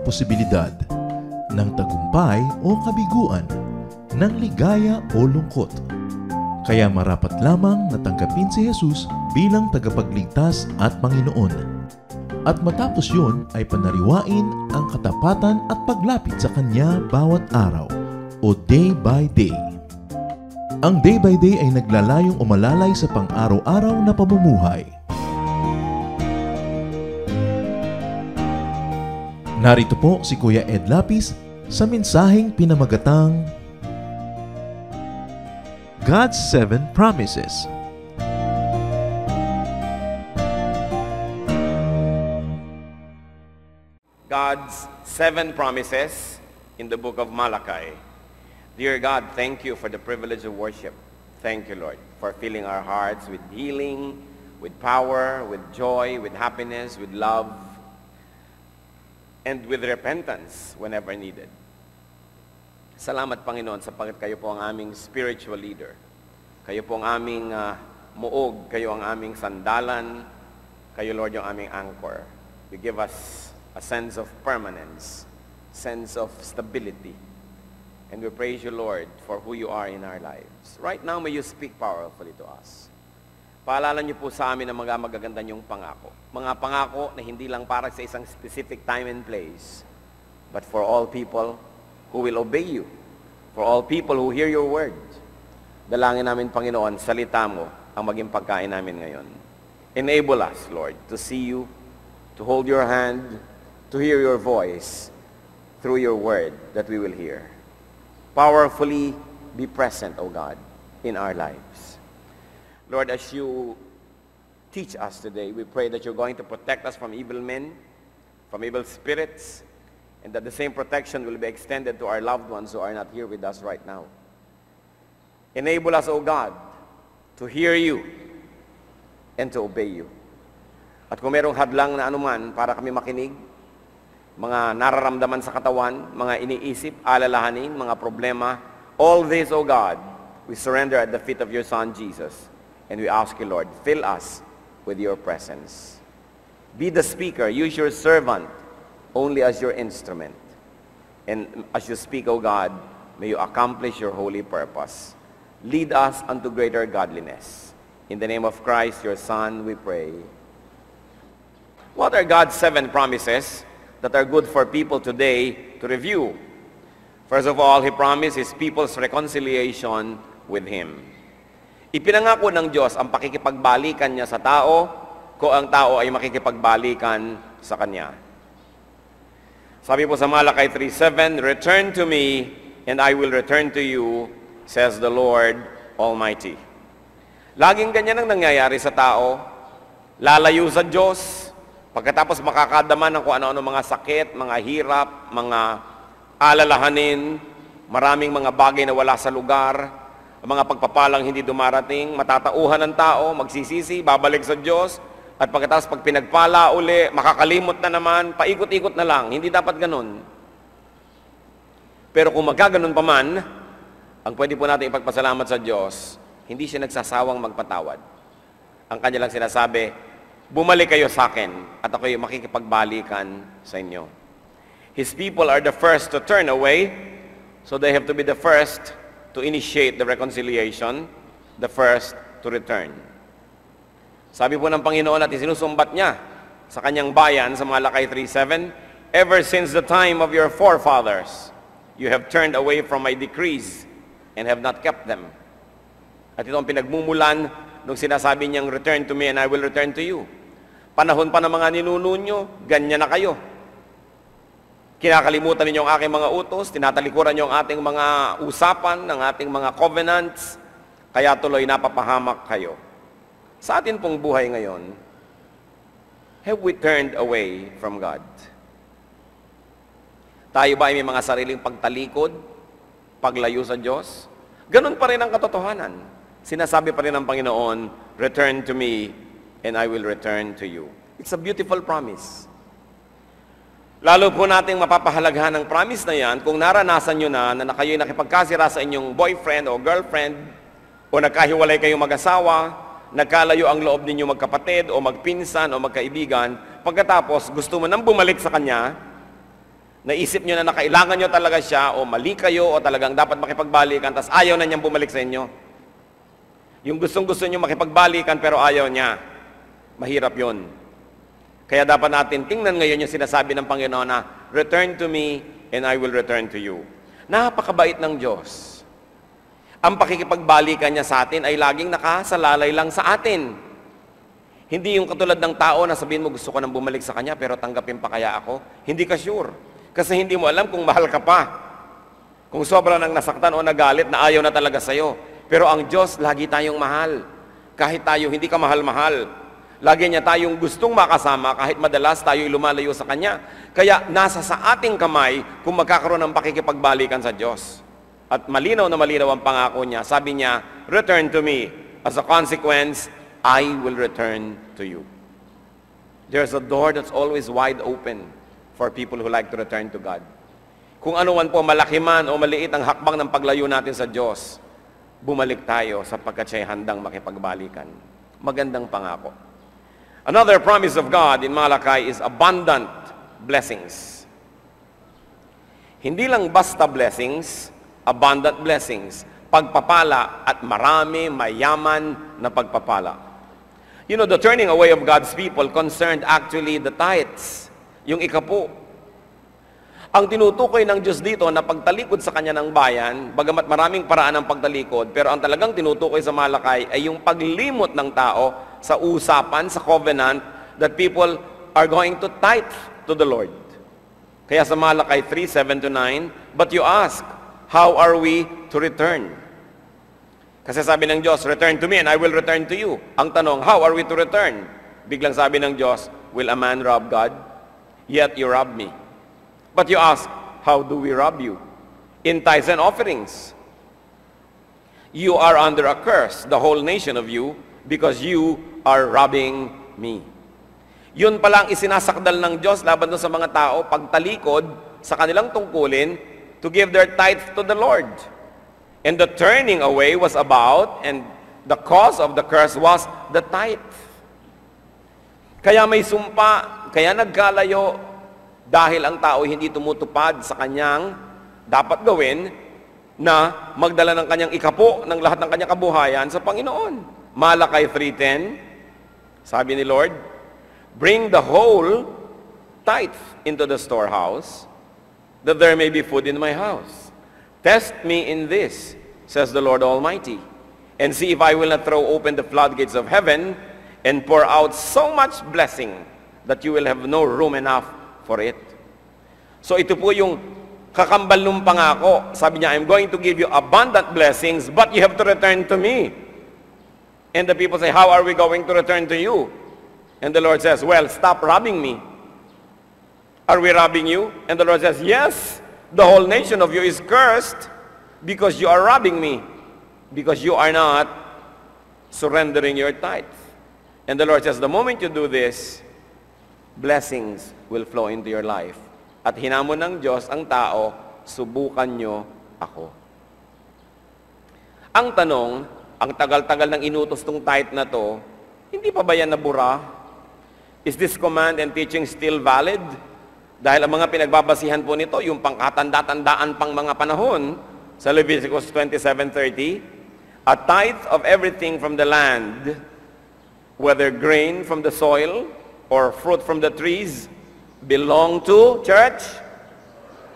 posibilidad ng tagumpay o kabiguan, ng ligaya o lungkot. Kaya marapat lamang na tanggapin si Jesus bilang tagapagligtas at Panginoon. At matapos yun ay panariwain ang katapatan at paglapit sa Kanya bawat araw o day by day. Ang day by day ay naglalayong umalalay sa pang-araw-araw na pamumuhay. Narito po si Kuya Ed Lapis sa mensaheng pinamagatang God's 7 Promises. God's 7 promises in the book of Malachi. Dear God, thank you for the privilege of worship. Thank you, Lord, for filling our hearts with healing, with power, with joy, with happiness, with love, and with repentance whenever needed. Salamat, Panginoon, sapagkat kayo po ang aming spiritual leader. Kayo po ang aming muog, kayo ang aming sandalan, kayo, Lord, yung aming anchor. You give us a sense of permanence, sense of stability. And we praise you, Lord, for who you are in our lives. Right now, may you speak powerfully to us. Paalala niyo po sa amin ang mga magaganda niyong pangako. Mga pangako na hindi lang para sa isang specific time and place, but for all people who will obey you, for all people who hear your word. Dalangin namin, Panginoon, salita mo ang maging pagkain namin ngayon. Enable us, Lord, to see you, to hold your hand, to hear your voice through your word that we will hear. Powerfully be present, O God, in our lives. Lord, as you teach us today, we pray that you're going to protect us from evil men, from evil spirits, and that the same protection will be extended to our loved ones who are not here with us right now. Enable us, O God, to hear you and to obey you. At kung merong hadlang na anuman para kami makinig, mga nararamdaman sa katawan, mga iniisip, alalahanin, mga problema, all this, O God, we surrender at the feet of your Son, Jesus. And we ask you, Lord, fill us with your presence. Be the speaker. Use your servant only as your instrument. And as you speak, O God, may you accomplish your holy purpose. Lead us unto greater godliness. In the name of Christ, your Son, we pray. What are God's 7 promises that are good for people today to review? First of all, He promised His people's reconciliation with Him. Ipinangako ng Diyos ang pakikipagbalikan niya sa tao kung ang tao ay makikipagbalikan sa Kanya. Sabi po sa Malachi 3:7, "Return to me, and I will return to you, says the Lord Almighty." Laging ganyan ang nangyayari sa tao. Lalayo sa Diyos, pagkatapos makakadama ng kung ano-ano mga sakit, mga hirap, mga alalahanin, maraming mga bagay na wala sa lugar, mga pagpapalang hindi dumarating, matatauhan ng tao, magsisisi, babalik sa Diyos, at pagkatapos pag pinagpala uli, makakalimot na naman, paikot-ikot na lang. Hindi dapat ganun. Pero kung magkaganon pa man, ang pwede po natin ipagpasalamat sa Diyos, hindi siya nagsasawang magpatawad. Ang kanya lang sinasabi, bumalik kayo sa akin, at ako'y makikipagbalikan sa inyo. His people are the first to turn away, so they have to be the first to initiate the reconciliation, the first to return. Sabi po ng Panginoon at isinusumbat niya sa kanyang bayan sa Malachi 3:7, "Ever since the time of your forefathers, you have turned away from my decrees and have not kept them." At ito ang pinagmumulan nung sinasabi niyang, "Return to me and I will return to you." Panahon pa ng mga ninuno nyo, ganyan na kayo. Kinakalimutan ninyo ang aking mga utos, tinatalikuran nyo ang ating mga usapan, ang ating mga covenants, kaya tuloy napapahamak kayo. Sa atin pong buhay ngayon, have we turned away from God? Tayo ba ay may mga sariling pagtalikod, paglayo sa Diyos? Ganun pa rin ang katotohanan. Sinasabi pa rin ng Panginoon, "Return to me, and I will return to you." It's a beautiful promise. Lalo po nating mapapahalagahan ng promise na yan kung naranasan nyo na kayo'y nakipagkasira sa inyong boyfriend o girlfriend, o nagkahiwalay kayong mag-asawa, nagkalayo ang loob ninyo magkapatid o magpinsan o magkaibigan, pagkatapos gusto mo nang bumalik sa kanya, Naisip nyo na kailangan nyo talaga siya, o mali kayo, o talagang dapat makipagbalikan, tas ayaw na niyang bumalik sa inyo. Yung gustong-gusto nyo makipagbalikan, pero ayaw niya. Mahirap yun. Kaya dapat natin tingnan ngayon yung sinasabi ng Panginoon na, return to me, and I will return to you. Napakabait ng Diyos. Ang pakikipagbalikan niya sa atin ay laging nakasalalay lang sa atin. Hindi yung katulad ng tao na sabihin mo, gusto ko nang bumalik sa kanya, pero tanggapin pa kaya ako? Hindi ka sure. Kasi hindi mo alam kung mahal ka pa. Kung sobra nang nasaktan o nagalit na ayaw na talaga sa'yo. Pero ang Diyos, lagi tayong mahal. Kahit tayo hindi ka mahal-mahal. Lagi niya tayong gustong makasama kahit madalas tayo'y lumalayo sa Kanya. Kaya nasa sa ating kamay kung magkakaroon ng pakikipagbalikan sa Diyos. At malinaw na malinaw ang pangako niya. Sabi niya, return to me. As a consequence, I will return to you. There's a door that's always wide open for people who like to return to God. Kung ano man po, malaki man o maliit ang hakbang ng paglayo natin sa Diyos, bumalik tayo sapagkat siya'y handang makipagbalikan. Magandang pangako. Another promise of God in Malachi is abundant blessings. Hindi lang basta blessings, abundant blessings. Pagpapala at marami, mayaman na pagpapala. You know, the turning away of God's people concerned actually the tithes. Yung ikapo. Ang tinutukoy ng Diyos dito na pagtalikod sa Kanya ng bayan, bagamat maraming paraan ng pagtalikod, pero ang talagang tinutukoy sa Malakay ay yung paglimot ng tao sa usapan, sa covenant, that people are going to tithe to the Lord. Kaya sa Malakay 3:7-9, but you ask, how are we to return? Kasi sabi ng Diyos, return to me and I will return to you. Ang tanong, how are we to return? Biglang sabi ng Diyos, will a man rob God? Yet you rob me. But you ask, how do we rob you? In tithes and offerings. You are under a curse, the whole nation of you, because you are robbing me. Yun palang isinasakdal ng Diyos laban doon sa mga tao, pagtalikod sa kanilang tungkulin to give their tithe to the Lord. And the turning away was about, and the cause of the curse was the tithe. Kaya may sumpa, kaya nagkalayo, dahil ang tao hindi tumutupad sa kanyang dapat gawin na magdala ng kanyang ikapo ng lahat ng kanyang kabuhayan sa Panginoon. Malakay 3:10, sabi ni Lord, bring the whole tithe into the storehouse, that there may be food in my house. Test me in this, says the Lord Almighty, and see if I will not throw open the floodgates of heaven and pour out so much blessing that you will have no room enough for it. So ito po yung kakambal ng pangako. Sabi niya, I'm going to give you abundant blessings, but you have to return to me. And the people say, how are we going to return to you? And the Lord says, well, stop robbing me. Are we robbing you? And the Lord says, yes, the whole nation of you is cursed because you are robbing me, because you are not surrendering your tithe. And the Lord says, the moment you do this, blessings will flow into your life. At hinamon ng Diyos ang tao, subukan nyo ako. Ang tanong, ang tagal-tagal ng inutos tong tithe na to, hindi pa ba yan nabura? Is this command and teaching still valid? Dahil ang mga pinagbabasihan po nito, yung pangkatanda-tandaan pang mga panahon, sa Leviticus 27:30, a tithe of everything from the land, whether grain from the soil or fruit from the trees, belong to, church,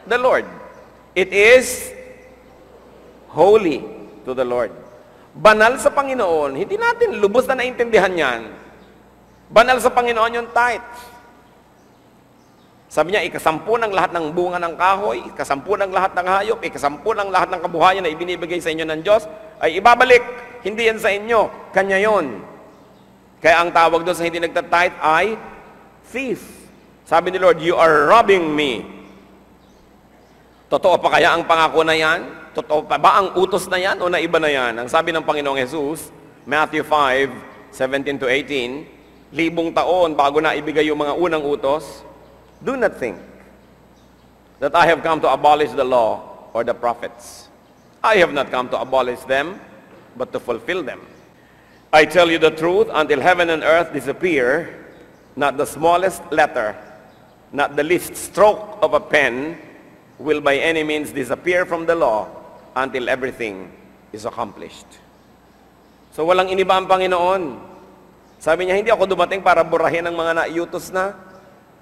the Lord. It is holy to the Lord. Banal sa Panginoon. Hindi natin lubos na naintindihan yan. Banal sa Panginoon yung tithe. Sabi niya, ikasampu ng lahat ng bunga ng kahoy, ikasampu ng lahat ng hayop, ikasampu ng lahat ng kabuhayan na ibinibigay sa inyo ng Diyos, ay ibabalik. Hindi yan sa inyo. Kanya yon. Kaya ang tawag doon sa hindi nagtatithe ay thief. Sabi ni Lord, you are robbing me. Totoo pa kaya ang pangako na yan? Totoo pa ba ang utos na yan o naiba na yan? Ang sabi ng Panginoong Jesus, Matthew 5:17-18, 1,000 taon bago na ibigay yung mga unang utos, do not think that I have come to abolish the law or the prophets. I have not come to abolish them, but to fulfill them. I tell you the truth, until heaven and earth disappear, not the smallest letter, not the least stroke of a pen will by any means disappear from the law until everything is accomplished. So walang iniba ang Panginoon. Sabi niya, hindi ako dumating para burahin ang mga naiutos na,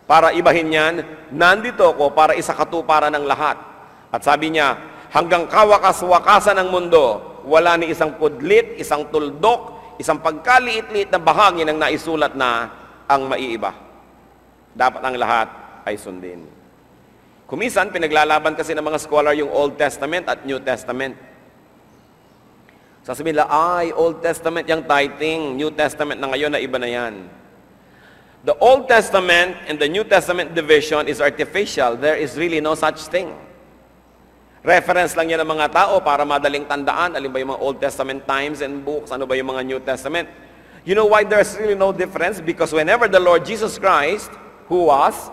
para ibahin yan. Nandito ako para isakatuparan ng lahat. At sabi niya, hanggang kawakas-wakasan ng mundo, wala ni isang pudlit, isang tuldok, isang pagkaliit-liit na bahagi ng naisulat na ang maiiba. Dapat ang lahat ay sundin. Kumisan, pinaglalaban kasi ng mga scholar yung Old Testament at New Testament. Sasabihin nila, Old Testament yung tithing, New Testament na ngayon na iba na yan. The Old Testament and the New Testament division is artificial. There is really no such thing. Reference lang yan ng mga tao para madaling tandaan. Alin ba yung mga Old Testament times and books? Ano ba yung mga New Testament? You know why there's really no difference? Because whenever the Lord Jesus Christ, who was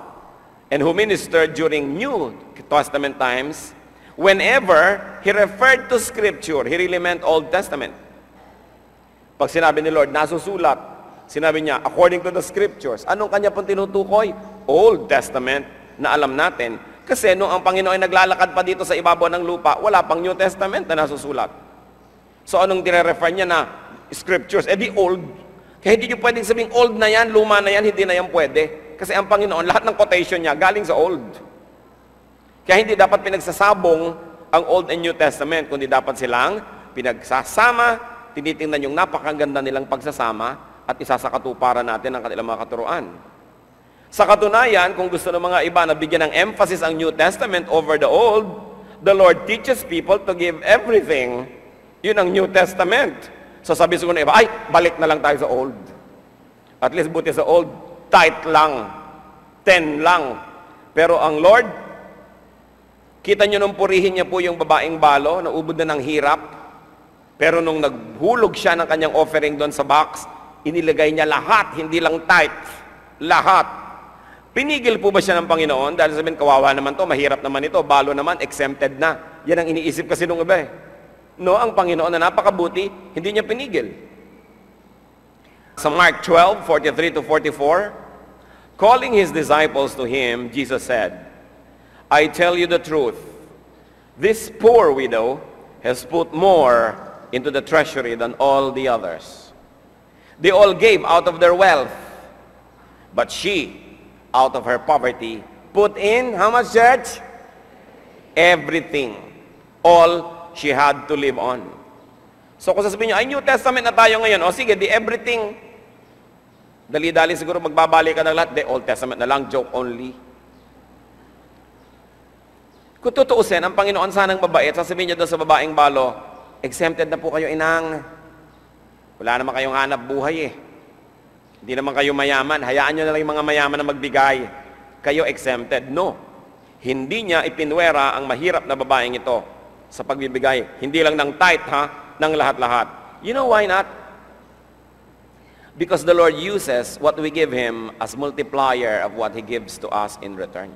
and who ministered during New Testament times, whenever He referred to Scripture, He really meant Old Testament. Pag sinabi ni Lord, nasusulat, sinabi niya, according to the Scriptures, anong kanya pong tinutukoy? Old Testament na alam natin. Kasi nung ang Panginoon ay naglalakad pa dito sa ibabaw ng lupa, wala pang New Testament na nasusulat. So anong dire-refer niya na Scriptures? Di old. Kaya hindi niyo pwedeng sabing old na yan, luma na yan, hindi na yan pwede. Kasi ang Panginoon, lahat ng quotation niya galing sa old. Kaya hindi dapat pinagsasabong ang Old and New Testament, kundi dapat silang pinagsasama, tinitingnan yung napakaganda nilang pagsasama at isasakatuparan natin ang kanilang mga katuruan. Sa katunayan, kung gusto ng mga iba na bigyan ng emphasis ang New Testament over the Old, the Lord teaches people to give everything. Yun ang New Testament. So sabi siguro ng iba, balik na lang tayo sa Old. At least buti sa Old, tight lang, 10 lang. Pero ang Lord, kita nyo nung purihin niya po yung babaeng balo, naubod na ng hirap. Pero nung naghulog siya ng kanyang offering doon sa box, inilagay niya lahat, hindi lang tight, lahat. Pinigil po ba siya ng Panginoon? Dahil sabihin, kawawa naman to, mahirap naman ito, balo naman, exempted na. Yan ang iniisip kasi nung iba eh. No, ang Panginoon na napakabuti, hindi niya pinigil. Sa Mark 12, 43 to 44, calling His disciples to Him, Jesus said, I tell you the truth, this poor widow has put more into the treasury than all the others. They all gave out of their wealth, but she, out of her poverty, put in, how much, church? Everything. All she had to live on. So kung sasabihin nyo, ay New Testament na tayo ngayon, o sige, di everything. Dali-dali siguro magbabalik ka ng lahat, di Old Testament na lang, joke only. Kung tutuusin, ang Panginoon sanang mabait, sasabihin niya doon sa babaeng balo, exempted na po kayo, inang. Wala naman kayong hanap buhay eh. Hindi naman kayo mayaman. Hayaan nyo na lang yung mga mayaman na magbigay. Kayo exempted. No. Hindi niya ipinwera ang mahirap na babaeng ito sa pagbibigay. Hindi lang ng tithe, ng lahat-lahat. You know why not? Because the Lord uses what we give Him as multiplier of what He gives to us in return.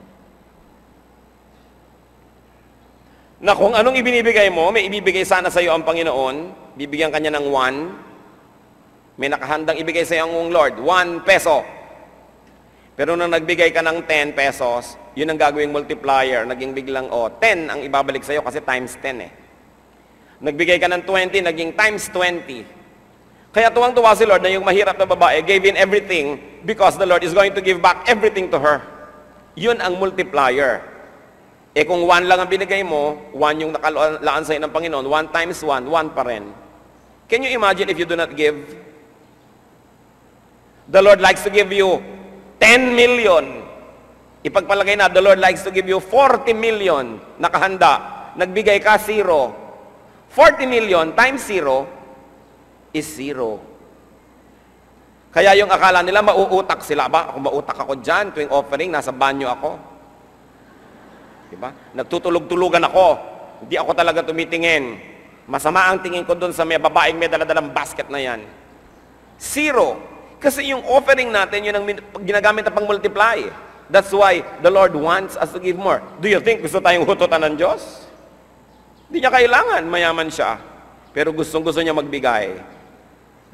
Na kung anong ibinibigay mo, may ibibigay sana sa iyo ang Panginoon, bibigyan kanya ng 1, may nakahandang ibigay sa iyo ang Lord, 1 peso. Pero nung nagbigay ka ng 10 pesos, yun ang gagawing multiplier, naging biglang, 10 ang ibabalik sa iyo kasi times 10 eh. Nagbigay ka ng 20, naging times 20. Kaya tuwang-tuwa si Lord na yung mahirap na babae gave in everything because the Lord is going to give back everything to her. Yun ang multiplier. Eh kung 1 lang ang binigay mo, 1 yung nakalaan sa iyo ng Panginoon, 1 times 1, 1 pa rin. Can you imagine if you do not give? The Lord likes to give you 10 million. Ipagpalagay na, the Lord likes to give you 40 million. Nakahanda. Nagbigay ka, 0. 40 million times 0 is 0. Kaya yung akala nila, mauutak sila. Ba, kung mautak ako dyan, tuwing offering, nasa banyo ako. Diba? Nagtutulog-tulugan ako. Hindi ako talaga tumitingin. Masama ang tingin ko doon sa may babaeng may daladalang basket na yan. 0. Kasi yung offering natin, yun ang ginagamit na pang-multiply. That's why the Lord wants us to give more. Do you think gusto tayong hututan ng Diyos? Hindi niya kailangan, mayaman siya. Pero gustong-gusto niya magbigay.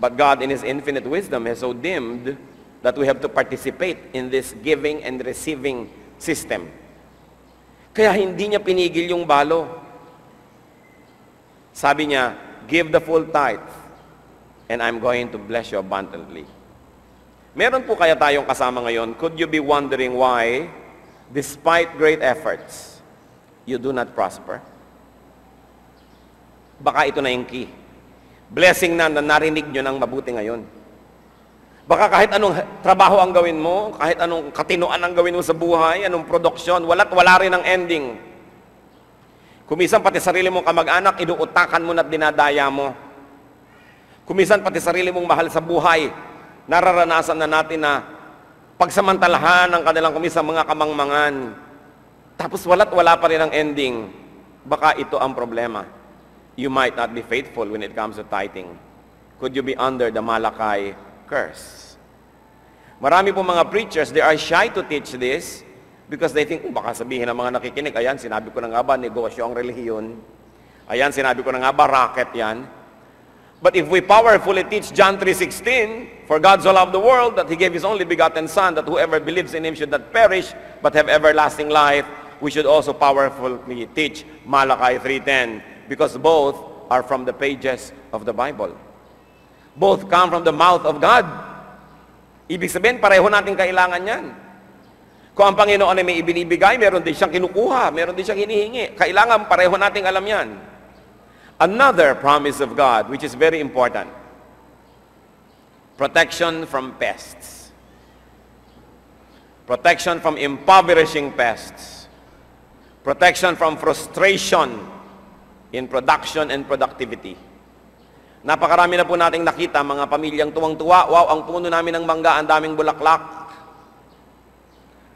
But God in His infinite wisdom has so dimmed that we have to participate in this giving and receiving system. Kaya hindi niya pinigil yung balo. Sabi niya, give the full tithe, and I'm going to bless you abundantly. Meron po kaya tayong kasama ngayon, could you be wondering why, despite great efforts, you do not prosper? Baka ito na yung key. Blessing na narinig nyo ng mabuti ngayon. Baka kahit anong trabaho ang gawin mo, kahit anong katinuan ang gawin mo sa buhay, anong produksyon, wala rin ang ending. Kumisan pati sarili mong kamag-anak, inuutakan mo na at dinadaya mo. Kumisan pati sarili mong mahal sa buhay, nararanasan na natin na pagsamantalahan ng kanilang kumisan mga kamangmangan. Tapos wala pa rin ang ending. Baka ito ang problema. You might not be faithful when it comes to tithing. Could you be under the Malachi curse? Marami po mga preachers, they are shy to teach this because they think, baka sabihin ng mga nakikinig, ayan, sinabi ko na nga ba, negosyo ang relihiyon. Ayan, sinabi ko na nga ba, racket yan. But if we powerfully teach John 3:16, for God so loved the world that He gave His only begotten Son, that whoever believes in Him should not perish, but have everlasting life, we should also powerfully teach Malachi 3:10, because both are from the pages of the Bible. Both come from the mouth of God. Ibig sabihin, pareho natin kailangan yan. Kung ang Panginoon ay may ibinibigay, meron din siyang kinukuha, meron din siyang hinihingi. Kailangan pareho nating alam yan. Another promise of God, which is very important. Protection from pests. Protection from impoverishing pests. Protection from frustration in production and productivity. Napakarami na po nating nakita, mga pamilyang tuwang-tuwa, wow, ang puno namin ng mangga, ang daming bulaklak.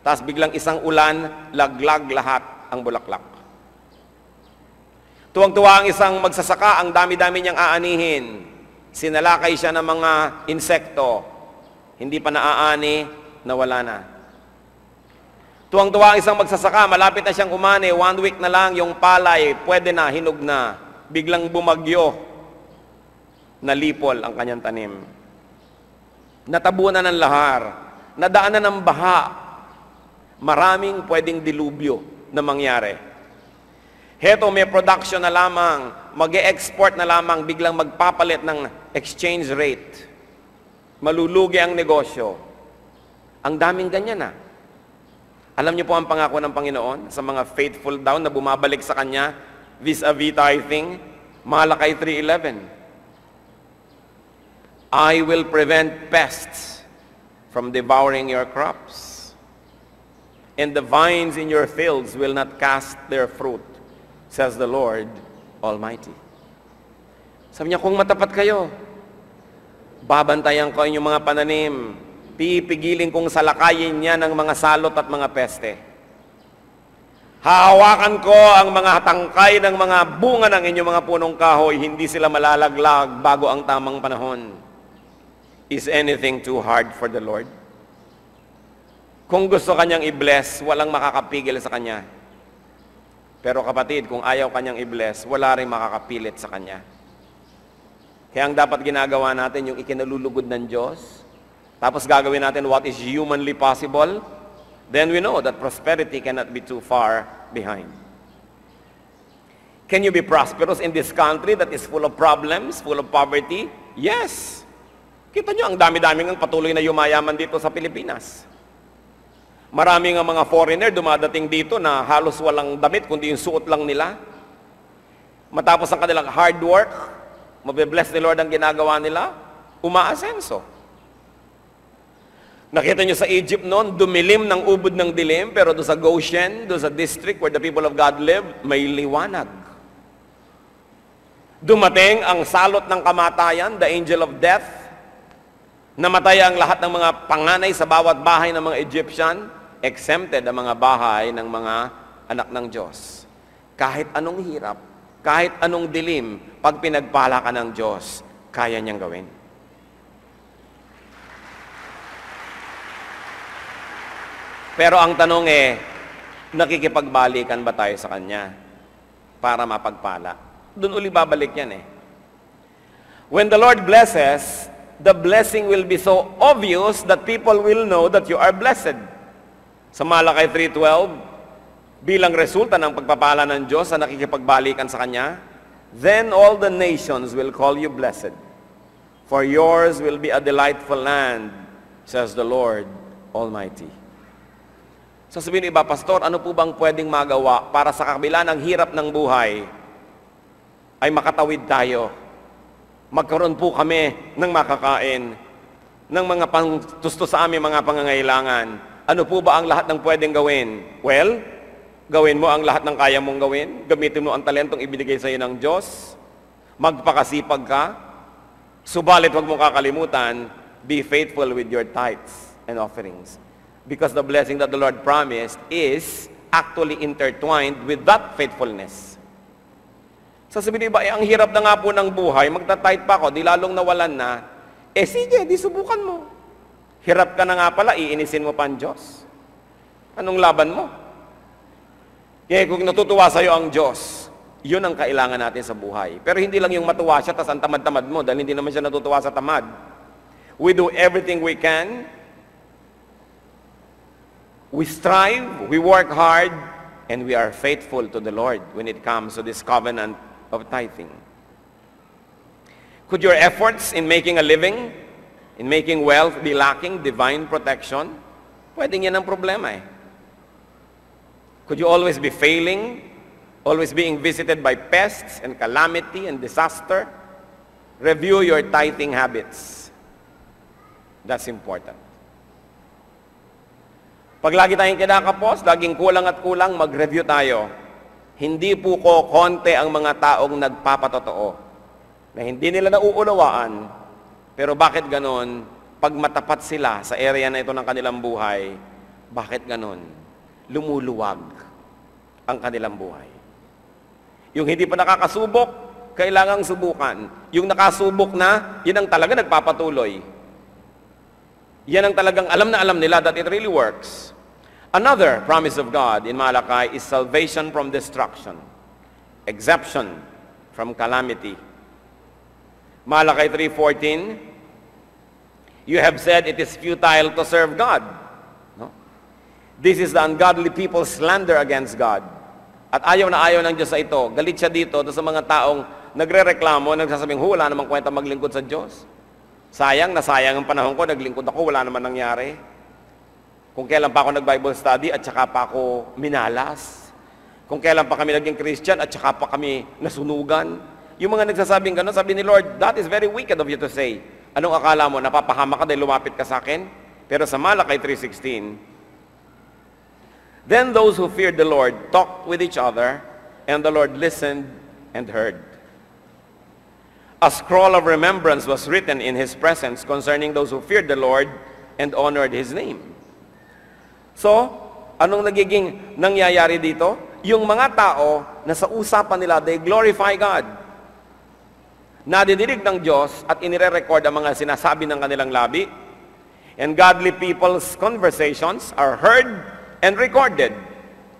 Tapos biglang isang ulan, laglag lahat ang bulaklak. Tuwang-tuwa ang isang magsasaka, ang dami-dami niyang aanihin. Sinalakay siya ng mga insekto. Hindi pa naaani, nawala na. Tuwang-tuwa ang isang magsasaka, malapit na siyang umani, 1 week na lang, yung palay, pwede na, hinog na. Biglang bumagyo, nalipol ang kanyang tanim. Natabunan ng lahar, nadaanan ng baha. Maraming pwedeng dilubyo na mangyari. Heto, may production na lamang, mag-e-export na lamang, biglang magpapalit ng exchange rate. Malulugi ang negosyo. Ang daming ganyan na. Alam niyo po ang pangako ng Panginoon sa mga faithful daw na bumabalik sa Kanya vis-a-vis tithing, Malachi 3:11. I will prevent pests from devouring your crops, and the vines in your fields will not cast their fruit, says the Lord Almighty. Sabi niya, kung matapat kayo, babantayan ko inyong mga pananim, pipigilin kong salakayin niya ng mga salot at mga peste. Hahawakan ko ang mga tangkay ng mga bunga ng inyong mga punong kahoy, hindi sila malalaglag bago ang tamang panahon. Is anything too hard for the Lord? Kung gusto Kanyang i-bless, walang makakapigil sa Kanya. Pero kapatid, kung ayaw Kanyang i-bless, wala rin makakapilit sa Kanya. Kaya ang dapat ginagawa natin, yung ikinalulugod ng Diyos, tapos gagawin natin what is humanly possible, then we know that prosperity cannot be too far behind. Can you be prosperous in this country that is full of problems, full of poverty? Yes. Kita nyo, ang dami-daming ang patuloy na yumayaman dito sa Pilipinas. Maraming ang mga foreigner dumadating dito na halos walang damit, kundi yung suot lang nila. Matapos ang kanilang hard work, mabibless ni Lord ang ginagawa nila, umaasenso. Nakita nyo sa Egypt noon, dumilim ng ubod ng dilim, pero doon sa Goshen, doon sa district where the people of God live, may liwanag. Dumating ang salot ng kamatayan, the angel of death, namatay ang lahat ng mga panganay sa bawat bahay ng mga Egyptian, exempted ang mga bahay ng mga anak ng Diyos. Kahit anong hirap, kahit anong dilim, pag pinagpala ka ng Diyos, kaya niyang gawin. Pero ang tanong nakikipagbalikan ba tayo sa Kanya para mapagpala? Doon uli babalik yan When the Lord blesses, the blessing will be so obvious that people will know that you are blessed. Sa Malakay 3:12, bilang resulta ng pagpapala ng Diyos sa nakikipagbalikan sa Kanya, then all the nations will call you blessed, for yours will be a delightful land, says the Lord Almighty. Sasabihin iba, Pastor, ano po bang pwedeng magawa para sa kabila ng hirap ng buhay ay makatawid tayo? Magkaroon po kami ng makakain, ng mga pangtusto sa aming mga pangangailangan. Ano po ba ang lahat ng pwedeng gawin? Well, gawin mo ang lahat ng kaya mong gawin. Gamitin mo ang talentong ibinigay sa iyo ng Diyos. Magpakasipag ka. Subalit huwag mo kakalimutan, be faithful with your tithes and offerings. Because the blessing that the Lord promised is actually intertwined with that faithfulness. Sasabihin ba, ang hirap na nga po ng buhay, magta-tithe pa ako, di lalong nawalan na. Sige, di subukan mo. Hirap ka na nga pala, iinisin mo pa ang Diyos. Anong laban mo? Kaya kung natutuwa sa'yo ang Diyos, yun ang kailangan natin sa buhay. Pero hindi lang yung matuwa siya, tas ang tamad-tamad mo, dahil hindi naman siya natutuwa sa tamad. We do everything we can. We strive, we work hard, and we are faithful to the Lord when it comes to this covenant of tithing. Could your efforts in making a living, in making wealth, be lacking divine protection? Pwedeng yan ang problema eh. Could you always be failing, always being visited by pests and calamity and disaster? Review your tithing habits. That's important. Pag lagi tayong kinakapos, laging kulang at kulang, mag-review tayo. Hindi po ko konti ang mga taong nagpapatotoo na hindi nila nauunawaan, pero bakit ganon? Pag matapat sila sa area na ito ng kanilang buhay, bakit ganon? Lumuluwag ang kanilang buhay. Yung hindi pa nakakasubok, kailangang subukan. Yung nakasubok na, yun ang talaga nagpapatuloy. Yan ang talagang alam na alam nila that it really works. Another promise of God in Malachi is salvation from destruction, exemption from calamity. Malachi 3:14, you have said it is futile to serve God. No? This is the ungodly people's slander against God. At ayaw na ayaw ng Diyos sa ito. Galit siya dito sa mga taong nagre-reklamo, nagsasabing, wala namang kwenta maglingkod sa Diyos. Sayang, nasayang ang panahon ko, naglingkod ako, wala naman nangyari. Kung kailan pa ako nag-Bible study at saka pa ako minalas. Kung kailan pa kami naging Christian at saka pa kami nasunugan. Yung mga nagsasabing gano'n, sabi ni Lord, that is very wicked of you to say. Anong akala mo? Napapahama ka dahil lumapit ka sa akin? Pero sa Malakay 3:16, then those who feared the Lord talked with each other, and the Lord listened and heard. A scroll of remembrance was written in His presence concerning those who feared the Lord and honored His name. So, anong nagiging nangyayari dito? Yung mga tao na sa usapan nila, they glorify God. Nadidinig ng Diyos at inire-record ang mga sinasabi ng kanilang labi. And godly people's conversations are heard and recorded.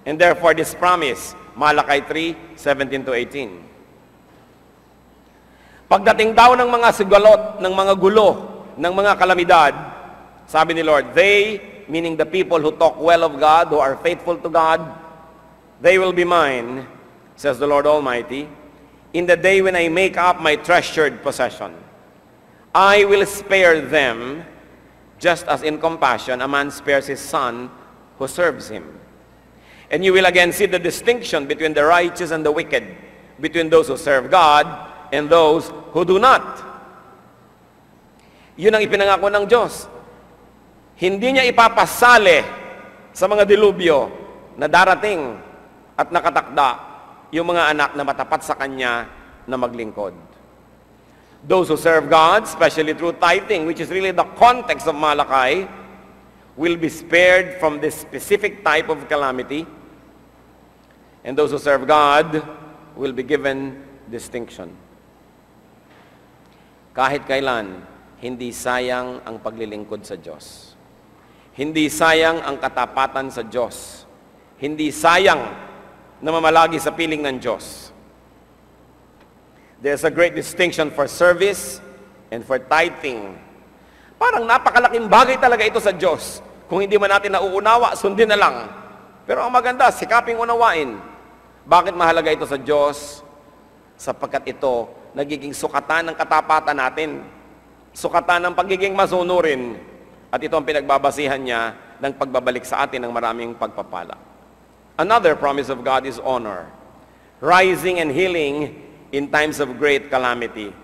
And therefore this promise, Malakay 3:17-18. Pagdating daw ng mga sigalot, ng mga gulo, ng mga kalamidad, sabi ni Lord, they, meaning the people who talk well of God, who are faithful to God, they will be mine, says the Lord Almighty, in the day when I make up my treasured possession. I will spare them, just as in compassion a man spares his son who serves him. And you will again see the distinction between the righteous and the wicked, between those who serve God and those who do not. Yun ang ipinangako ng Diyos. Hindi niya ipapasali sa mga dilubyo na darating at nakatakda yung mga anak na matapat sa Kanya na maglingkod. Those who serve God, especially through tithing, which is really the context of Malachi, will be spared from this specific type of calamity. And those who serve God will be given distinction. Kahit kailan, hindi sayang ang paglilingkod sa Diyos. Hindi sayang ang katapatan sa Diyos. Hindi sayang na mamalagi sa piling ng Diyos. There's a great distinction for service and for tithing. Parang napakalaking bagay talaga ito sa Diyos. Kung hindi man natin nauunawa, sundin na lang. Pero ang maganda, sikaping unawain. Bakit mahalaga ito sa Diyos? Sapagkat ito, nagiging sukatan ng katapatan natin. Sukatan ng pagiging masunurin. At ito ang pinagbabasihan niya ng pagbabalik sa atin ng maraming pagpapala. Another promise of God is honor. Rising and healing in times of great calamity.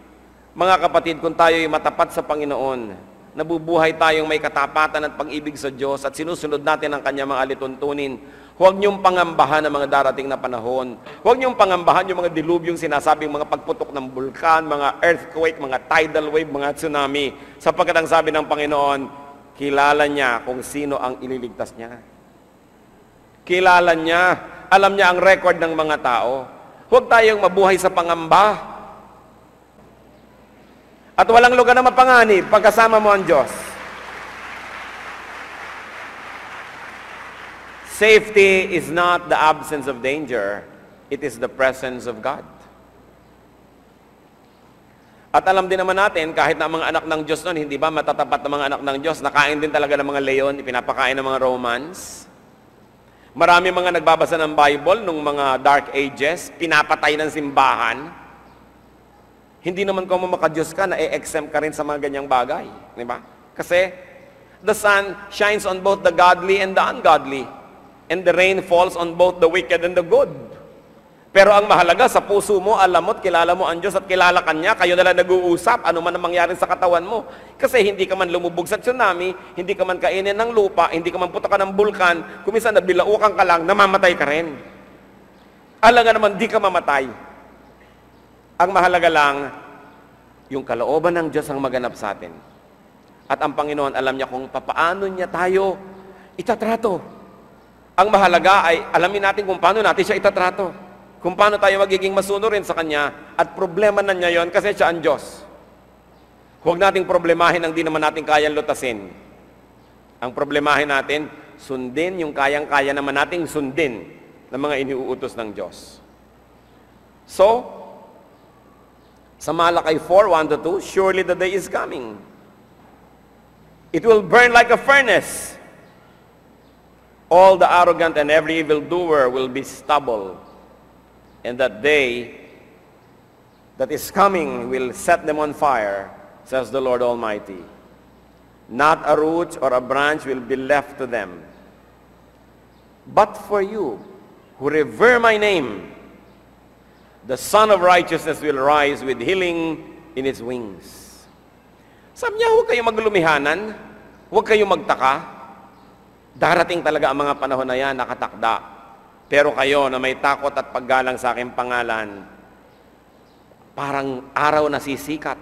Mga kapatid, kung tayo'y matapat sa Panginoon, nabubuhay tayong may katapatan at pag-ibig sa Diyos at sinusunod natin ang Kanyang mga alituntunin, huwag niyong pangambahan ang mga darating na panahon. Huwag niyong pangambahan yung mga dilubyong sinasabing mga pagputok ng bulkan, mga earthquake, mga tidal wave, mga tsunami. Sapagkat ang sabi ng Panginoon, kilala niya kung sino ang ililigtas niya. Kilala niya, alam niya ang record ng mga tao. Huwag tayong mabuhay sa pangamba. At walang lugar na mapanganib pagkasama mo ang Diyos. Safety is not the absence of danger. It is the presence of God. At alam din naman natin, kahit na mga anak ng Diyos noon, hindi ba matatapat na mga anak ng Diyos, nakain din talaga ng mga leon, ipinapakain ng mga Romans. Marami mga nagbabasa ng Bible nung mga Dark Ages, pinapatay ng simbahan. Hindi naman kung makadiyos ka, na-exempt ka rin sa mga ganyang bagay. Di ba? Kasi, the sun shines on both the godly and the ungodly. And the rain falls on both the wicked and the good. Pero ang mahalaga, sa puso mo, alam mo at kilala mo ang Diyos at kilala ka niya, kayo nalang nag-uusap, ano man ang mangyari sa katawan mo. Kasi hindi ka man lumubog sa tsunami, hindi ka man kainin ng lupa, hindi ka man putakan ng bulkan, kung minsan nabilaukan ka lang, namamatay ka rin. Alam nga naman, di ka mamatay. Ang mahalaga lang, yung kalooban ng Diyos ang maganap sa atin. At ang Panginoon, alam niya kung papaano niya tayo itatrato. Ang mahalaga ay alamin natin kung paano natin siya itatrato. Kung paano tayo magiging masunurin sa Kanya. At problema na niya yon kasi siya ang Diyos. Huwag nating problemahin ang di naman natin kayang lutasin. Ang problemahin natin, sundin yung kayang-kaya naman nating sundin ng mga iniuutos ng Diyos. So, sa Malakay 4:1-2, surely the day is coming. It will burn like a furnace. All the arrogant and every evildoer will be stubble. And that day that is coming will set them on fire, says the Lord Almighty. Not a root or a branch will be left to them. But for you, who revere my name, the Son of Righteousness will rise with healing in its wings. Sabi niya, huwag kayong maglumihanan, huwag kayong magtaka. Darating talaga ang mga panahon na yan, nakatakda. Pero kayo na may takot at paggalang sa aking pangalan, parang araw na sisikat.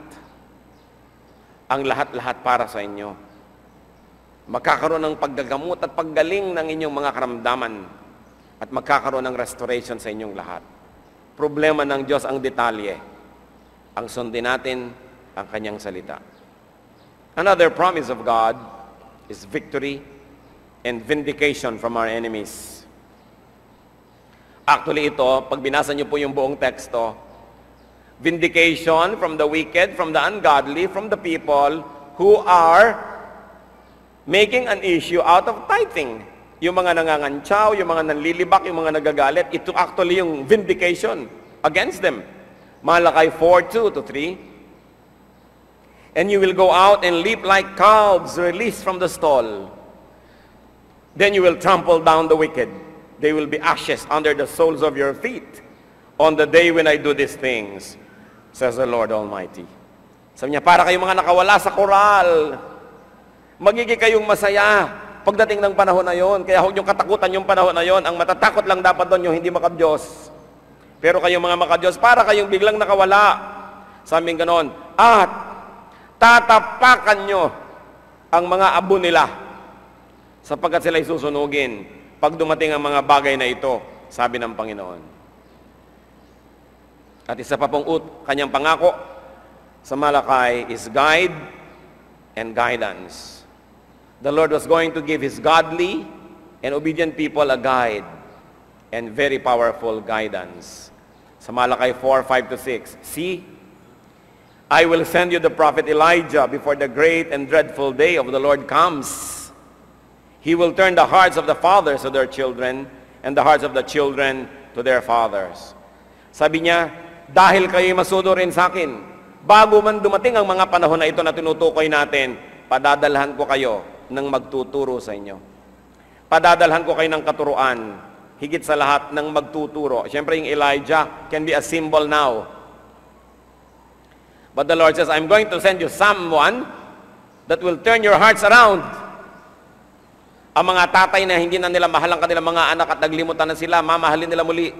Ang lahat-lahat para sa inyo. Magkakaroon ng paggagamot at paggaling ng inyong mga karamdaman at magkakaroon ng restoration sa inyong lahat. Problema ng Diyos ang detalye. Ang sundin natin ang Kanyang salita. Another promise of God is victory and vindication from our enemies. Actually ito, pag binasa niyo po yung buong teksto, vindication from the wicked, from the ungodly, from the people who are making an issue out of tithing. Yung mga nangangantsaw, yung mga nanlilibak, yung mga nagagalit, ito actually yung vindication against them. Malakay 4:2-3. And you will go out and leap like calves released from the stall. Then you will trample down the wicked. They will be ashes under the soles of your feet on the day when I do these things, says the Lord Almighty. Sabi niya, para kayong mga nakawala sa koral, magiging kayong masaya pagdating ng panahon na yon. Kaya huwag niyong katakutan yung panahon na yon. Ang matatakot lang dapat doon yung hindi makadiyos. Pero kayong mga makadiyos, para kayong biglang nakawala. Sabi ganon, at tatapakan nyo ang mga abo nila sapagkat sila'y susunugin pag dumating ang mga bagay na ito, sabi ng Panginoon. At isa pa pong kanyang pangako sa Malakay is guide and guidance. The Lord was going to give His godly and obedient people a guide and very powerful guidance. Sa Malakay 4:5-6, see, I will send you the prophet Elijah before the great and dreadful day of the Lord comes. He will turn the hearts of the fathers to their children and the hearts of the children to their fathers. Sabi niya, dahil kayo'y masunurin sa akin, bago man dumating ang mga panahon na ito na tinutukoy natin, padadalhan ko kayo ng magtuturo sa inyo. Padadalhan ko kayo ng katuruan, higit sa lahat ng magtuturo. Siyempre, yung Elijah can be a symbol now. But the Lord says, I'm going to send you someone that will turn your hearts around. Ang mga tatay na hindi na nila mahal ang kanilang mga anak at naglimutan na sila, mamahalin nila muli.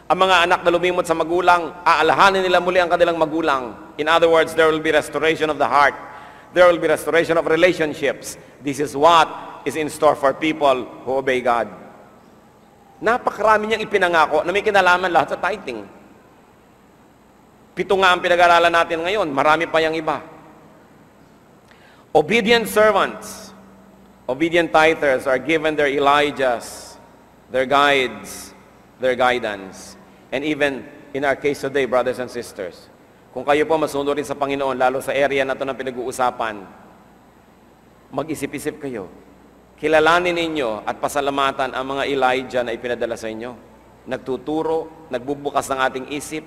Ang mga anak na lumimot sa magulang, aalahanin nila muli ang kanilang magulang. In other words, there will be restoration of the heart. There will be restoration of relationships. This is what is in store for people who obey God. Napakarami niyang ipinangako na may kinalaman lahat sa tithing. 7 nga ang pinag-aralan natin ngayon. Marami pa yung iba. Obedient servants, obedient tithers are given their Elijahs, their guides, their guidance. And even in our case today, brothers and sisters, kung kayo po masundo rin sa Panginoon, lalo sa area na ito na pinag-uusapan, mag-isip-isip kayo. Kilalanin ninyo at pasalamatan ang mga Elijah na ipinadala sa inyo. Nagtuturo, nagbubukas ng ating isip,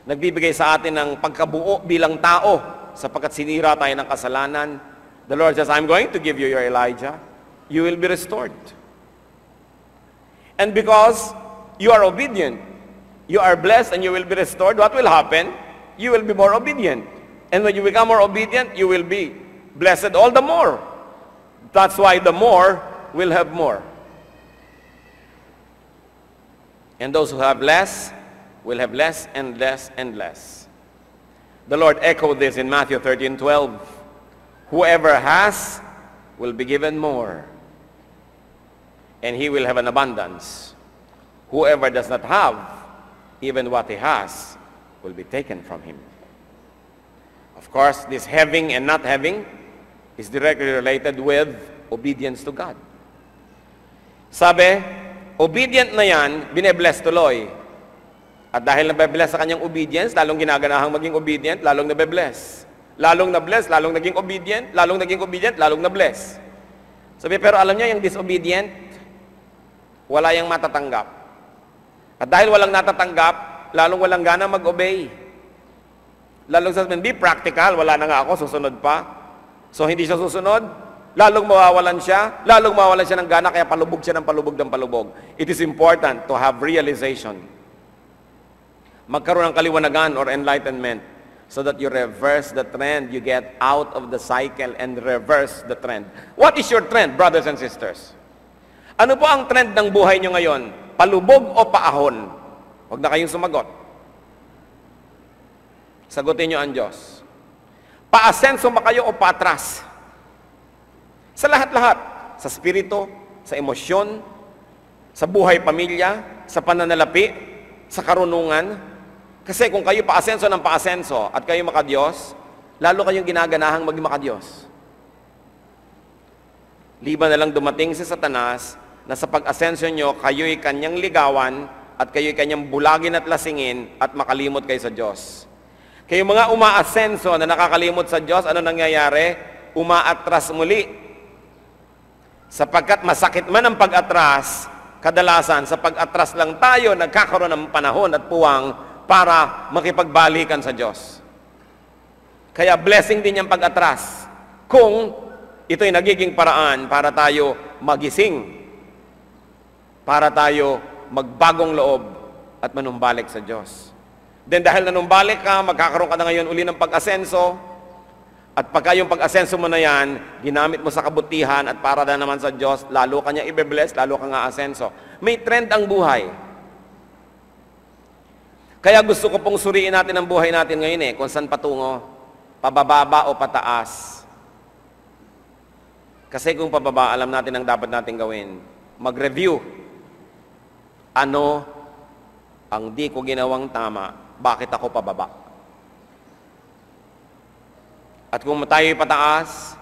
nagbibigay sa atin ng pagkabuo bilang tao sapagkat sinira tayo ng kasalanan. The Lord says, I'm going to give you your Elijah. You will be restored. And because you are obedient, you are blessed and you will be restored, what will happen? You will be more obedient. And when you become more obedient, you will be blessed all the more. That's why the more will have more. And those who have less will have less and less and less. The Lord echoed this in Matthew 13:12. Whoever has will be given more, and he will have an abundance. Whoever does not have, even what he has, will be taken from him. Of course, this having and not having is directly related with obedience to God. Sabi, obedient na yan, bine-bless tuloy. At dahil nabe-bless sa kanyang obedience, lalong ginaganahang maging obedient, lalong nabe-bless. Lalong na-bless, lalong naging obedient, lalong naging obedient, lalong na-bless. Sabi, pero alam niyo, yung disobedient, wala yung matatanggap. At dahil walang natatanggap, lalong walang gana mag-obey. Lalong sasabihin, be practical, wala na nga ako, susunod pa. So hindi siya susunod, lalong mawawalan siya ng gana, kaya palubog siya ng palubog. It is important to have realization. Magkaroon ng kaliwanagan or enlightenment so that you reverse the trend, you get out of the cycle and reverse the trend. What is your trend, brothers and sisters? Ano po ang trend ng buhay nyo ngayon? Palubog o paahon? Huwag na kayong sumagot. Sagutin nyo ang Diyos. Paasenso ba kayo o paatras? Sa lahat-lahat. Sa spirito, sa emosyon, sa buhay pamilya, sa pananalapi, sa karunungan. Kasi kung kayo paasenso ng paasenso at kayo makadiyos, lalo kayong ginaganahang maging makadiyos. Liban na lang dumating si Satanas na sa pag-asenso nyo, kayo'y kanyang ligawan at kayo'y kanyang bulagin at lasingin at makalimot kayo sa Diyos. Kayo mga umaasenso na nakakalimot sa Diyos, ano nangyayari? Umaatras muli. Sapagkat masakit man ang pag-atras, kadalasan sa pag-atras lang tayo nagkakaroon ng panahon at puwang para makipagbalikan sa Diyos. Kaya blessing din yung pag-atras kung ito'y nagiging paraan para tayo magising, para tayo magbagong loob at manumbalik sa Diyos. Then dahil nanumbalik ka, magkakaroon ka na ngayon uli ng pag-asenso, at pagka yung pag-asenso mo na yan, ginamit mo sa kabutihan at para na naman sa Diyos, lalo ka niya i-bless, lalo ka nga asenso. May trend ang buhay. Kaya gusto ko pong suriin natin ang buhay natin ngayon kung saan patungo, pabababa o pataas. Kasi kung pababa, alam natin ang dapat natin gawin. Mag-review. Ano ang di ko ginawang tama? Bakit ako pababa? At kung tayo'y pataas,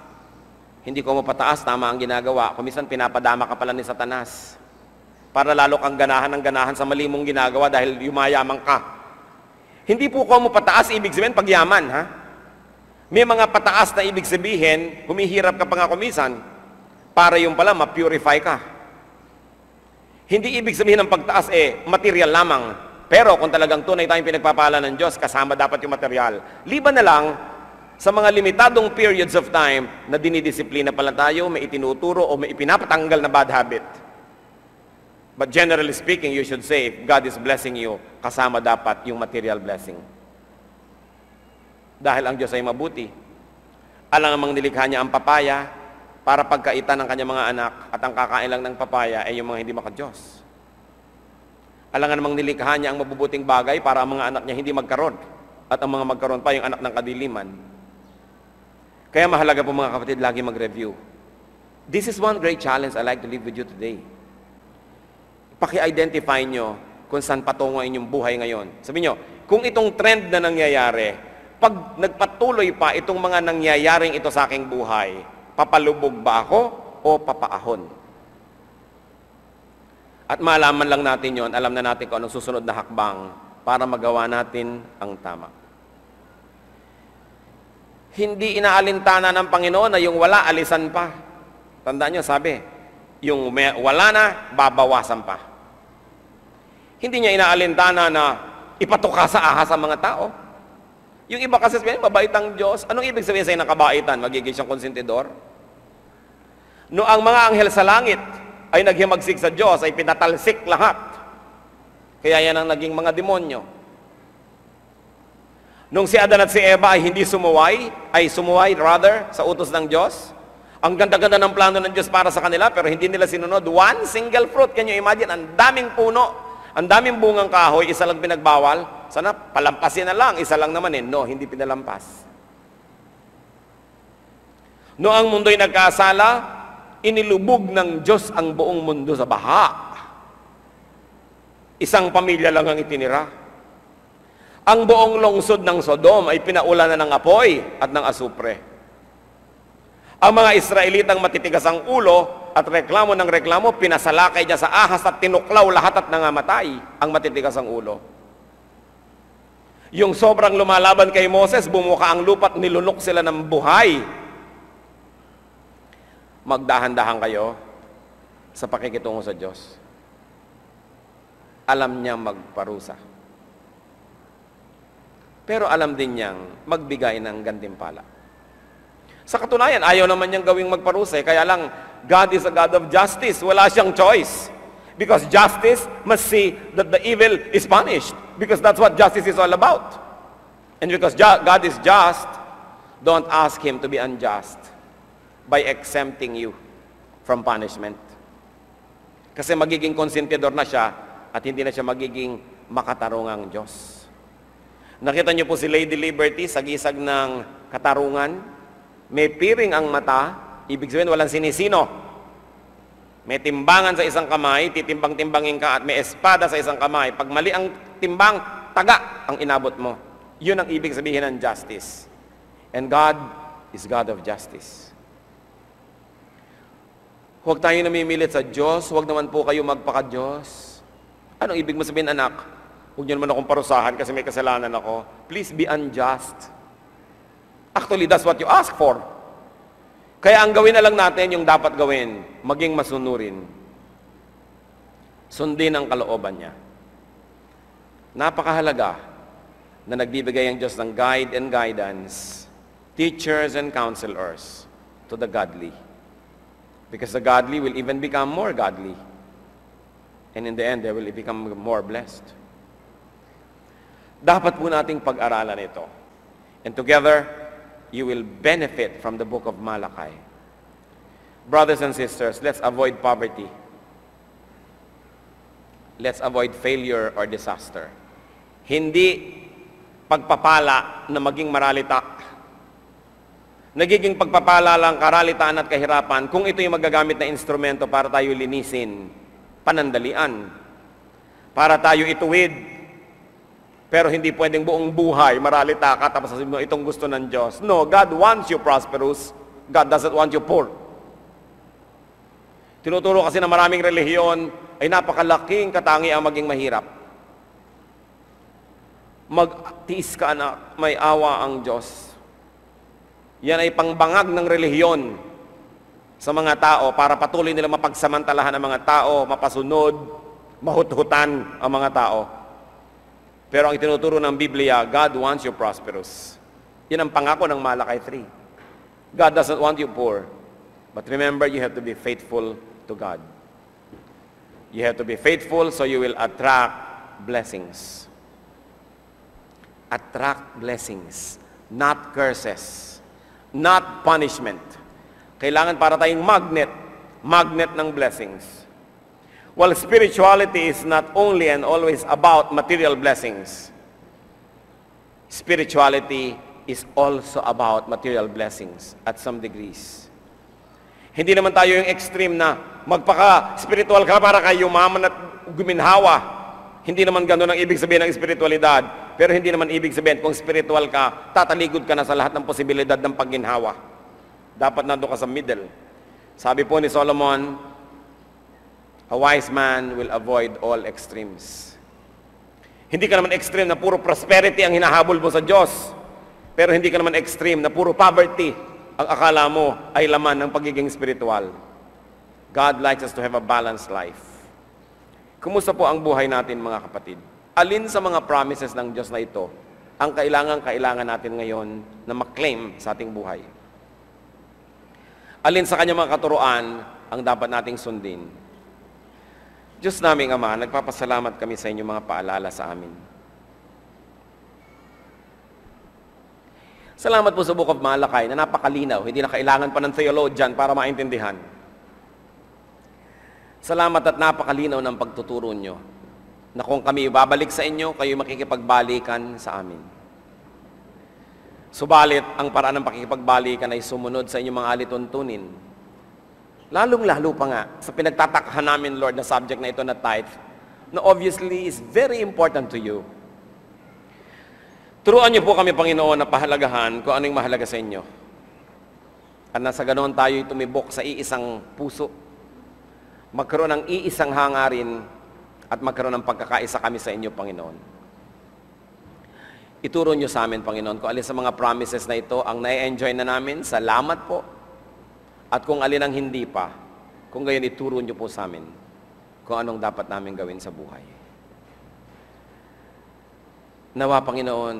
hindi ko mapataas, tama ang ginagawa. Kung minsan pinapadama ka pala ni Satanas. Para lalo kang ganahan ng ganahan sa mali mong ginagawa dahil yumayaman ka. Hindi po ko mo pataas, ibig sabihin pagyaman, ha? May mga pataas na ibig sabihin, humihirap ka pa nga kumisan. para yung pala ma-purify ka. Hindi ibig sabihin ng pagtaas material lamang. Pero kung talagang tunay tayong pinagpapala ng Diyos, kasama dapat yung material. Liban na lang sa mga limitadong periods of time na dinidisiplina pala tayo, may itinuturo o may ipinapatanggal na bad habit. But generally speaking, you should say, if God is blessing you, kasama dapat yung material blessing. Dahil ang Diyos ay mabuti. Alam namang nilikha niya ang papaya para pagkaitan ng kanyang mga anak, at ang kakain lang ng papaya ay yung mga hindi maka-Diyos. Alam namang nilikha niya ang mabubuting bagay para ang mga anak niya hindi magkaroon, at ang mga magkaroon pa yung anak ng kadiliman. Kaya mahalaga po mga kapatid, lagi mag-review. This is one great challenge I'd like to leave with you today. Paki-identify nyo kung saan patungo inyong buhay ngayon. Sabihin nyo, kung itong trend na nangyayari, pag nagpatuloy pa itong mga nangyayaring ito sa aking buhay, papalubog ba ako o papaahon? At malaman lang natin yon, alam na natin kung anong susunod na hakbang para magawa natin ang tama. Hindi inaalintana ng Panginoon na yung wala, alisan pa. Tandaan nyo, sabi, yung wala na, babawasan pa. Hindi niya inaalintana na ipatuka sa ahas ang mga tao. Yung iba kasi sabihin, mabait ang Diyos. Anong ibig sabihin sa'yo ng kabaitan? Magiging siyang konsentidor? No ang mga anghel sa langit ay naghimagsik sa Diyos, ay pinatalsik lahat. Kaya yan ang naging mga demonyo. Nung si Adan at si Eva ay hindi sumuway sa utos ng Diyos, ang ganda-ganda ng plano ng Diyos para sa kanila, pero hindi nila sinunod. One single fruit. Can you imagine? Ang daming puno, ang daming bungang kahoy, isa lang pinagbawal. Sana palampasin na lang, isa lang naman No, hindi pinalampas. No ang mundo'y nagkasala, inilubog ng Diyos ang buong mundo sa baha. Isang pamilya lang ang itinira. Ang buong lungsod ng Sodom ay pinaulanan ng apoy at ng asupre. Ang mga Israelitang matitigas ang ulo at reklamo ng reklamo, pinasalakay niya sa ahas at tinuklaw lahat at nangamatay ang matitigas ang ulo. Yung sobrang lumalaban kay Moses, bumuka ang lupa at nilunok sila ng buhay. Magdahan-dahan kayo sa pakikitungo sa Diyos. Alam niya magparusa. Pero alam din niyang magbigay ng gantimpala. Sa katunayan, ayaw naman niyang gawing magparusa. Kaya lang, God is a God of justice. Wala siyang choice. Because justice must see that the evil is punished. Because that's what justice is all about. And because God is just, don't ask Him to be unjust by exempting you from punishment. Kasi magiging konsentidor na siya at hindi na siya magiging makatarungang Diyos. Nakita niyo po si Lady Liberty sa gisag ng katarungan. May piring ang mata, ibig sabihin walang sinisino. May timbangan sa isang kamay, titimbang-timbangin ka, at may espada sa isang kamay. Pag mali ang timbang, taga ang inabot mo. Yun ang ibig sabihin ng justice. And God is God of justice. Huwag tayo namimilit sa Diyos, huwag naman po kayo magpaka-Diyos. Anong ibig mo sabihin, anak? Huwag niyo naman akong parusahan kasi may kasalanan ako. Please be unjust. Actually, that's what you ask for. Kaya ang gawin na lang natin yung dapat gawin, maging masunurin. Sundin ang kalooban niya. Napakahalaga na nagbibigay ang Diyos ng guide and guidance, teachers and counselors to the godly. Because the godly will even become more godly. And in the end, they will become more blessed. Dapat po nating pag-aralan ito. And together, you will benefit from the book of Malachi. Brothers and sisters, let's avoid poverty. Let's avoid failure or disaster. Hindi pagpapala na maging maralita. Nagiging pagpapala lang karalitaan at kahirapan kung ito yung magagamit na instrumento para tayo linisin, panandalian, para tayo ituwid. Pero hindi pwedeng buong buhay, maralita ka, tapos sasabihin mo, itong gusto ng Diyos. No, God wants you prosperous. God doesn't want you poor. Tinuturo kasi na maraming relihiyon ay napakalaking katangiang maging mahirap. Magtiis ka, anak, may awa ang Diyos. Yan ay pangbangag ng relihiyon. sa mga tao para patuloy nila mapagsamantalahan ang mga tao, mapasunod, mahuthutan ang mga tao. Pero ang itinuturo ng Biblia, God wants you prosperous. Yan ang pangako ng Malakay 3. God doesn't want you poor. But remember, you have to be faithful to God. You have to be faithful so you will attract blessings. Attract blessings, not curses, not punishment. Kailangan para tayong magnet ng blessings. Well, spirituality is not only and always about material blessings. Spirituality is also about material blessings at some degrees. Hindi naman tayo yung extreme na magpaka-spiritual ka para kayo yumaman at guminhawa. Hindi naman gano'n ang ibig sabihin ng espiritualidad. Pero hindi naman ibig sabihin kung spiritual ka, tataligod ka na sa lahat ng posibilidad ng pagginhawa. Dapat nandun ka sa middle. Sabi po ni Solomon, a wise man will avoid all extremes. Hindi ka naman extreme na puro prosperity ang hinahabol mo sa Diyos. Pero hindi ka naman extreme na puro poverty ang akala mo ay laman ng pagiging spiritual. God likes us to have a balanced life. Kumusta po ang buhay natin, mga kapatid? Alin sa mga promises ng Diyos na ito ang kailangan natin ngayon na maklaim sa ating buhay? Alin sa kanyang mga katuruan ang dapat nating sundin? Diyos naming Ama, nagpapasalamat kami sa inyong mga paalala sa amin. Salamat po sa Book of Malakay na napakalinaw, hindi na kailangan pa ng theologian para maintindihan. Salamat at napakalinaw ng pagtuturo nyo na kung kami babalik sa inyo, kayo makikipagbalikan sa amin. Subalit, ang paraan ng pakikipagbalikan ay sumunod sa inyong mga alituntunin. Lalong-lalo pa nga sa pinagtatakhan namin, Lord, na subject na ito na tithe, na obviously is very important to you. Turuan niyo po kami, Panginoon, na pahalagahan kung anong mahalaga sa inyo. At nasa ganoon tayo'y tumibok sa iisang puso, magkaroon ng iisang hangarin at magkaroon ng pagkakaisa kami sa inyo, Panginoon. Ituro nyo sa amin, Panginoon, kung alin sa mga promises na ito ang na-enjoy na namin, salamat po. At kung alin ang hindi pa, kung gayon ituro nyo po sa amin kung anong dapat namin gawin sa buhay. Nawa, Panginoon,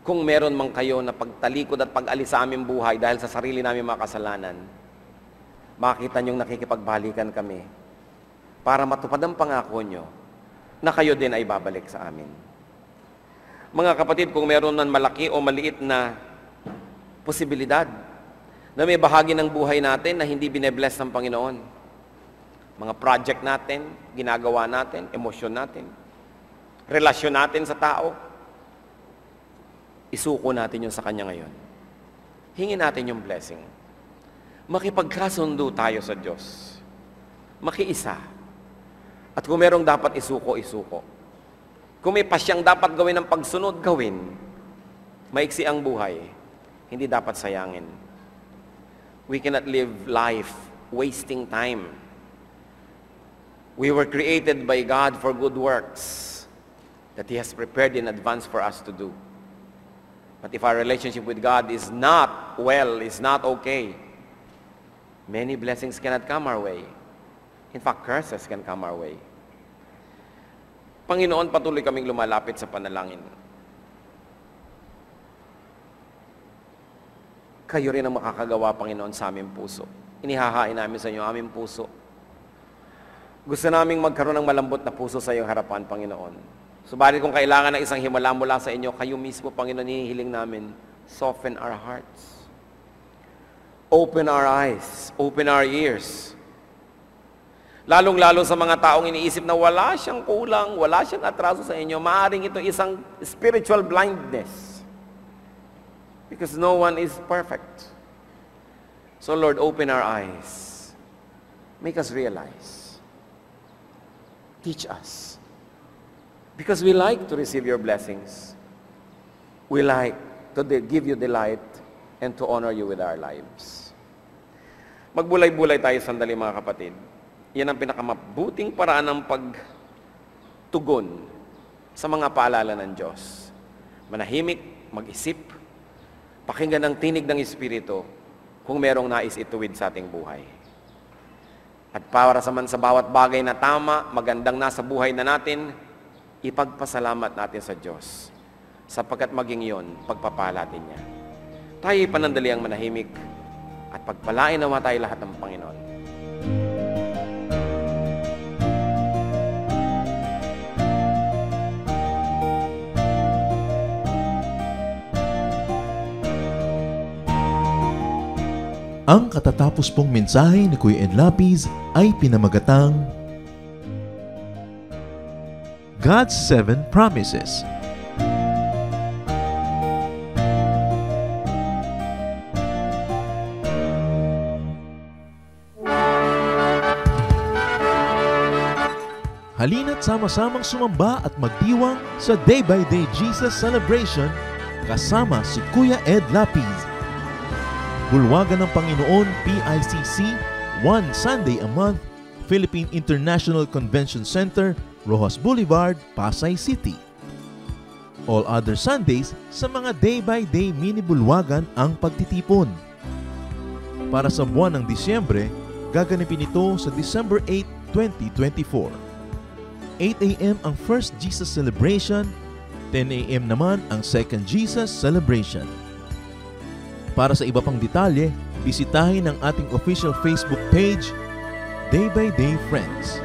kung meron man kayo na pagtalikod at pag-alis sa aming buhay dahil sa sarili namin mga kasalanan, makita niyong nakikipagbalikan kami para matupad ang pangako niyo na kayo din ay babalik sa amin. Mga kapatid, kung meron man malaki o maliit na posibilidad na may bahagi ng buhay natin na hindi binebless ng Panginoon, mga project natin, ginagawa natin, emosyon natin, relasyon natin sa tao, isuko natin yun sa Kanya ngayon. Hingin natin yung blessing. Makipagkasundo tayo sa Diyos. Makiisa. At kung merong dapat isuko, isuko. Kung may pasyang dapat gawin ng pagsunod, gawin. Maiksi ang buhay. Hindi dapat sayangin. We cannot live life wasting time. We were created by God for good works that He has prepared in advance for us to do. But if our relationship with God is not well, is not okay, many blessings cannot come our way. In fact, curses can come our way. Panginoon, patuloy kaming lumalapit sa panalangin. Kayo rin ang makakagawa, Panginoon, sa aming puso. Inihahain namin sa inyo aming puso. Gusto naming magkaroon ng malambot na puso sa iyong harapan, Panginoon. Subalit kung kailangan ng isang himala mula sa inyo, kayo mismo, Panginoon, hinihiling namin, soften our hearts. Open our eyes, open our ears. Lalong-lalo sa mga taong iniisip na wala siyang kulang, wala siyang atraso sa inyo, maaaring ito isang spiritual blindness. Because no one is perfect. So Lord, open our eyes. Make us realize. Teach us. Because we like to receive your blessings. We like to give you delight and to honor you with our lives. Magbulay-bulay tayo sandali, mga kapatid. Yan ang pinakamabuting paraan ng pagtugon sa mga paalala ng Diyos. Manahimik, mag-isip, pakinggan ang tinig ng Espiritu, kung merong nais ituwid sa ating buhay. At para sa bawat bagay na tama, magandang nasa buhay na natin, ipagpasalamat natin sa Diyos. Sapagkat maging yon, pagpapala din niya. Tayo'y panandaliang manahimik at pagpalain nawa tayo lahat ng Panginoon. Ang katatapos pong mensahe ni Kuya Ed Lapiz ay pinamagatang God's 7 Promises. Halina't sama-samang sumamba at magdiwang sa Day by Day Jesus Celebration kasama si Kuya Ed Lapiz. Bulwagan ng Panginoon, PICC, one Sunday a month, Philippine International Convention Center, Rojas Boulevard, Pasay City. All other Sundays, sa mga day-by-day mini-bulwagan ang pagtitipon. Para sa buwan ng Disyembre, gaganapin ito sa December 8, 2024. 8 a.m. ang First Jesus Celebration, 10 a.m. naman ang Second Jesus Celebration. Para sa iba pang detalye, bisitahin ang ating official Facebook page, Day by Day Friends.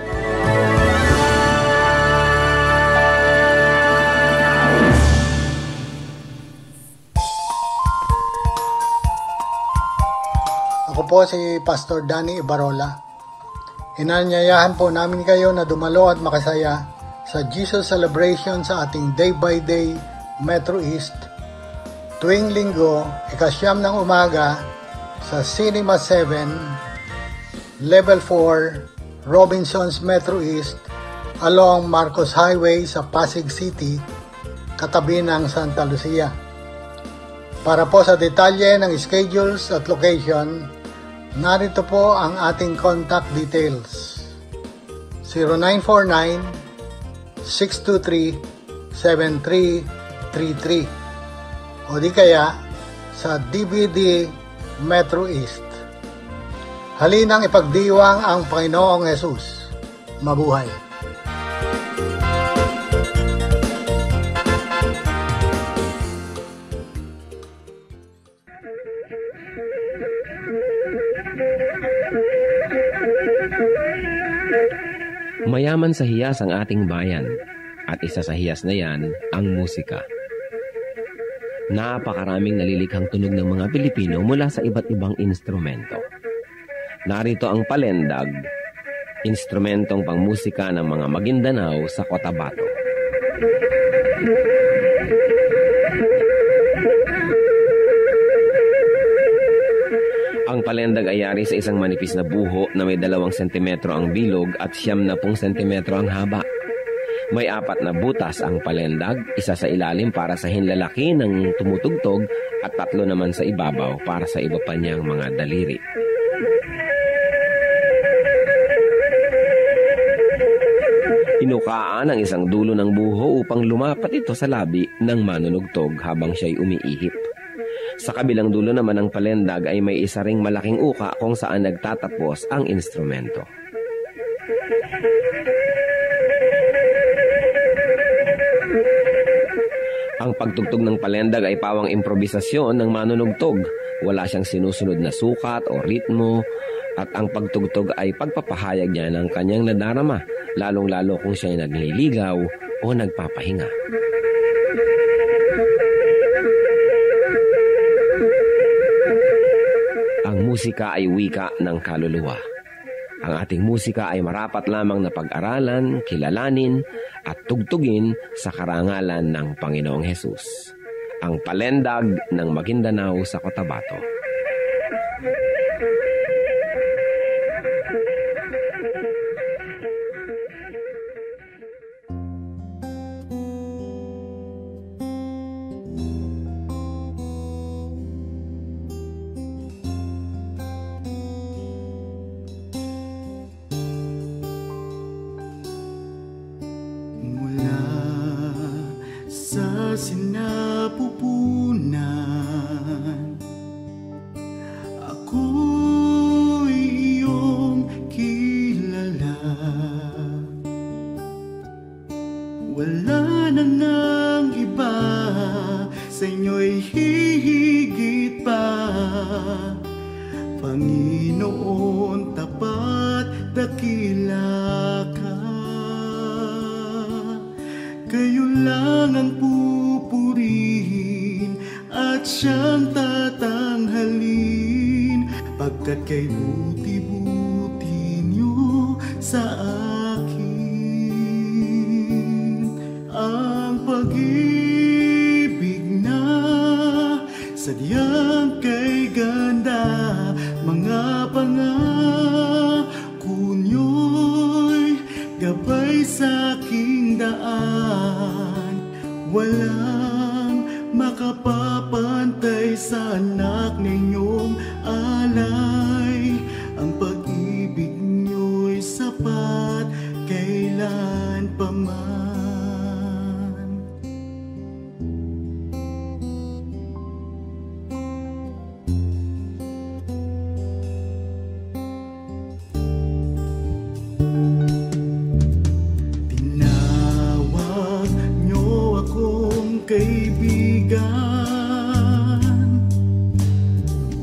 Ako po si Pastor Danny Ibarola. Inanyayahan po namin kayo na dumalo at makasaya sa Jesus Celebration sa ating Day by Day Metro East tuwing linggo, 9:00 ng umaga sa Cinema 7, Level 4, Robinsons Metro East, along Marcos Highway sa Pasig City, katabi ng Santa Lucia. Para po sa detalye ng schedules at location, narito po ang ating contact details. 0949-623-7333 o di kaya sa DVD Metro East. Halinang ipagdiwang ang Panginoong Hesus. Mabuhay! Mayaman sa hiyas ang ating bayan at isa sa hiyas na yan ang musika. Napakaraming nalilikhang tunog ng mga Pilipino mula sa iba't ibang instrumento. Narito ang palendag, instrumentong pangmusika ng mga Maguindanao sa Cotabato. Ang palendag ay yari sa isang manipis na buho na may 2 sentimetro ang bilog at 90 sentimetro ang haba. May 4 na butas ang palendag, isa sa ilalim para sa hinlalaki ng tumutugtog at 3 naman sa ibabaw para sa iba pa niyang mga daliri. Inukaan ang isang dulo ng buho upang lumapat ito sa labi ng manunugtog habang siya'y umiihip. Sa kabilang dulo naman ng palendag ay may isa ring malaking uka kung saan nagtatapos ang instrumento. Ang pagtugtog ng palendag ay pawang improbisasyon ng manunugtog. Wala siyang sinusunod na sukat o ritmo at ang pagtugtog ay pagpapahayag niya ng kanyang nadarama, lalong-lalo kung siya'y nagliligaw o nagpapahinga. Ang musika ay wika ng kaluluwa. Ang ating musika ay marapat lamang na pag-aralan, kilalanin, at tugtugin sa karangalan ng Panginoong Hesus. Ang palendag ng Maguindanao sa Cotabato. Sinapupunan, ako Panginoon, tapat dakila ka. Kayo lang ang pupurihin at siyang tatanghalin, pagkat kay buti-buti niyo sa akin. Ang pag-ibig na sadyang kay ganda, mga pangako niyo'y gabay sa aking daan. Walang makapapantay sa anak ninyong alay. Ang pag-ibig niyo'y sapat kailan pa man. Tinawag niyo akong kaibigan,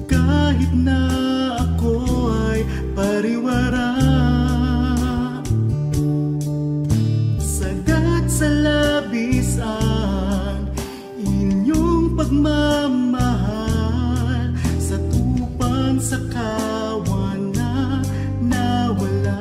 kahit na ako ay pariwara. Sagat sa labis ang inyong pagmamahal, sa tupang sa kawan na nawala.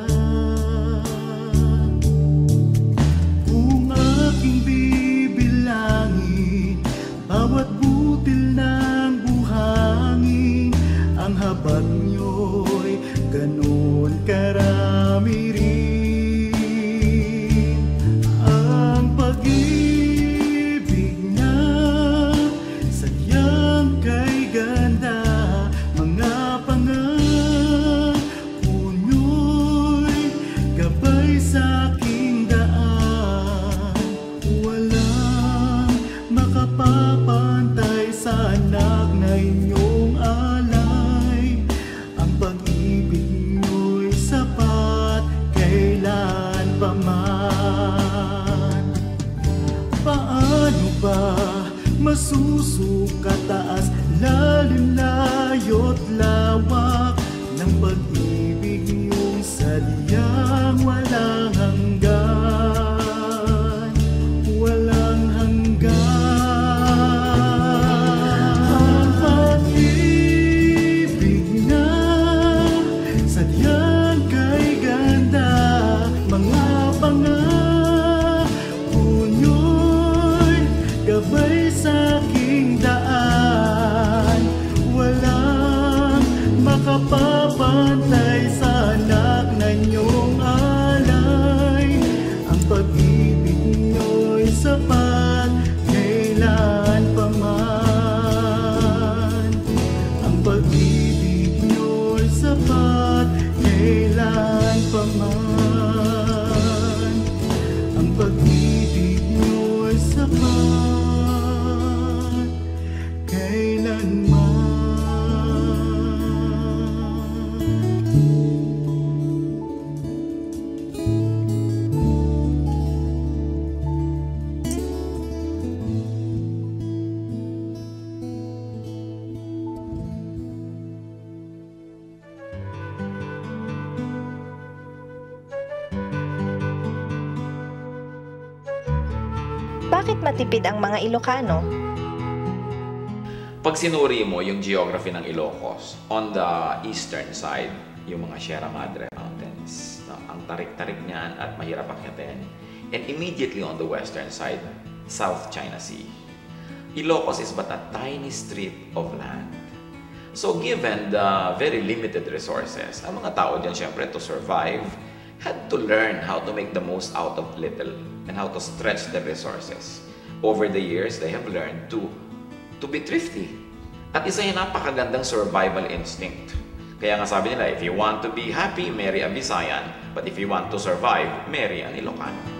Kung aking bibilangin bawat butil ng buhangin, ang habag niyo'y ganon karami rin. Ang pag-ibig na sadyang kay ganda, mga pangako niyo'y gabay sa aking daan. Walang makapapantay sa anak na inyong alay. Ang pag-ibig niyo'y sapat kailan pa man. Paano ba masusukat taas, lalim, layo't lawak ng pag-ibig niyong sadyang walang hanggan, walang hanggan. Ang pag-ibig na sadyang kay ganda, mga pangako niyo'y gabay sa aking daan. Walang makapapantay sa anak na inyong alay. Ang pag-ibig niyo'y sapat kailan pa man. Ang pag-ibig niyo'y sapat kailan pa man. Ang pag-ibig niyo'y sapat kailanman. Bakit matipid ang mga Ilocano? Pag sinuri mo yung geography ng Ilocos, on the eastern side, yung mga Sierra Madre Mountains, no? Ang tarik-tarik niyan at mahirap akyatin. And immediately on the western side, South China Sea. Ilocos is but a tiny strip of land. So given the very limited resources, ang mga tao dyan syempre to survive, had to learn how to make the most out of little and how to stretch the resources. Over the years, they have learned to be thrifty. At isa yung napakagandang survival instinct. Kaya nga sabi nila, if you want to be happy, marry a Visayan. But if you want to survive, marry an Ilocano.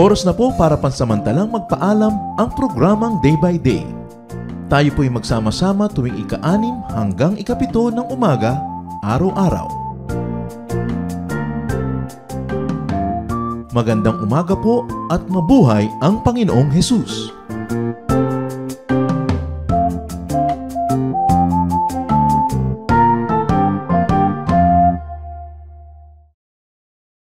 Oras na po para pansamantalang magpaalam ang programang Day by Day. Tayo po'y magsama-sama tuwing ika-6 hanggang ika-7 ng umaga, araw-araw. Magandang umaga po at mabuhay ang Panginoong Hesus!